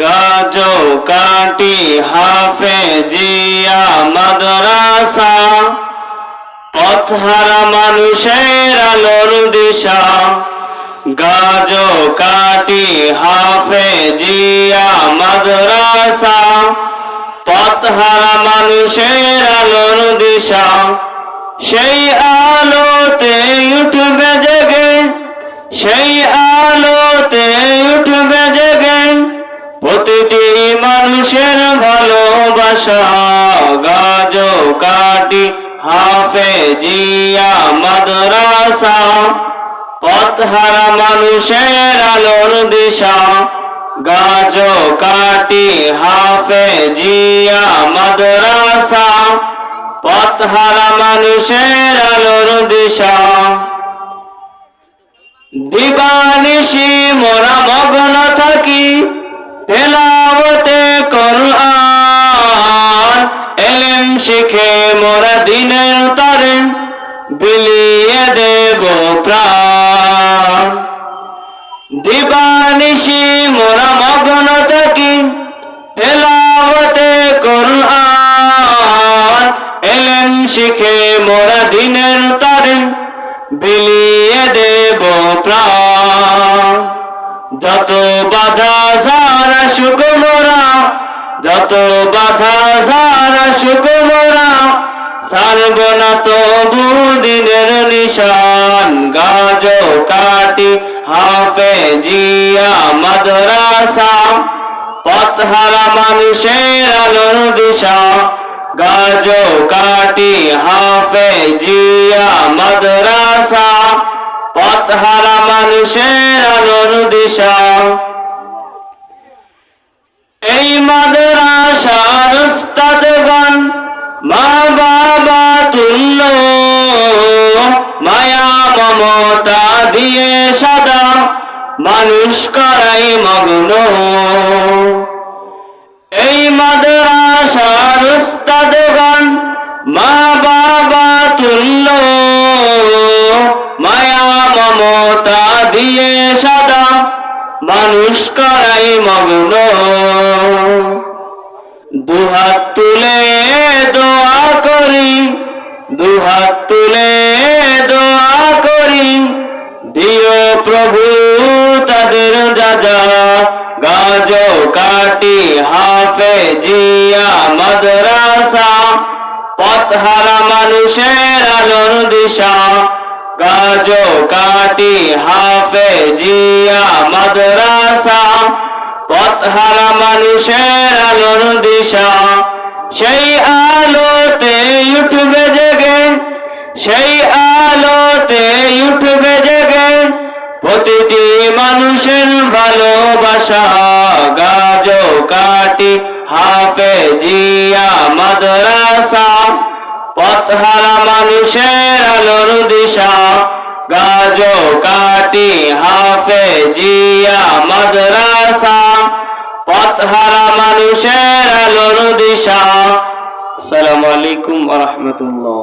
গাজো কাটি হাফেজিয়া মাদ্রাসা, পথহারা মানুষের আলোর দিশা। গাজো কাটি হাফেজিয়া মাদ্রাসা, পথহারা মানুষের আলোর দিশা। সেই আলোতে উঠবে জেগে, সেই আলোতে উঠবে জেগে প্রতিটি মানুষের ভালোবাসা। গাজো কাটি হাফেজিয়া মাদ্রাসা, পথহারা মানুষের আলোর দিশা। গাজো কাটি হাফেজিয়া মাদ্রাসা, পথহারা মানুষের আলোর দিশা। দিবানিশি মোরা মগ্ন থাকি তেলাওয়াতে কোরআন, ইলম শিখে মোরা দিনের তরে বিলিয়ে দেব প্রাণ। দিবানিশি মোরা মগ্ন থাকি তেলাওয়াতে কোরআন, ইলম শিখে মোরা দিনের তরে বিলিয়ে দেব প্রাণ। যত বাধা যারা সুখ মোরা, যত বাধা যারা সুখ মোরা, ছাড়ব না তবু দিনের নিশান। গাজো কাটি হাফেজিয়া মাদ্রাসা, পথহারা মানুষের আলোর দিশা। গাজো কাটি হাফেজিয়া মাদ্রাসা, পথহারা মানুষের আলোর দিশা। এই মাদ্রাসার উস্তাদগণ মা বাবা তুল্য, মায়া মমতা দিয়ে সাদা মানুষ করাই মগ্ন। এই মাদ্রাসার উস্তাদগণ মা বাবা তুল্য, মায়া মমতা দিয়ে সাদা মানুষ করাই মগ্ন। দুহাত তুলে দোয়া করি, দুহাত তুলে দোয়া করি, দিও প্রভু তাদের যাজা। গাজো কাটি হাফেজিয়া মাদ্রাসা, পথহারা মানুষের আলোর দিশা। গাজো কাটি হাফেজিয়া মাদ্রাসা, পথহারা মানুষের আলোর দিশা। সেই আলোতে উঠবে জেগে, সেই আলোতে উঠবে জেগে প্রতিটি মানুষের ভালোবাসা। গাজো কাটি হাফেজিয়া মাদ্রাসা, পথহারা মানুষের আলোর দিশা। গাজো কাটি হাফেজিয়া মাদ্রাসা, পথহারা মানুষের আলোর দিশা। আসসালামু আলাইকুম ওয়া রাহমাতুল্লাহ।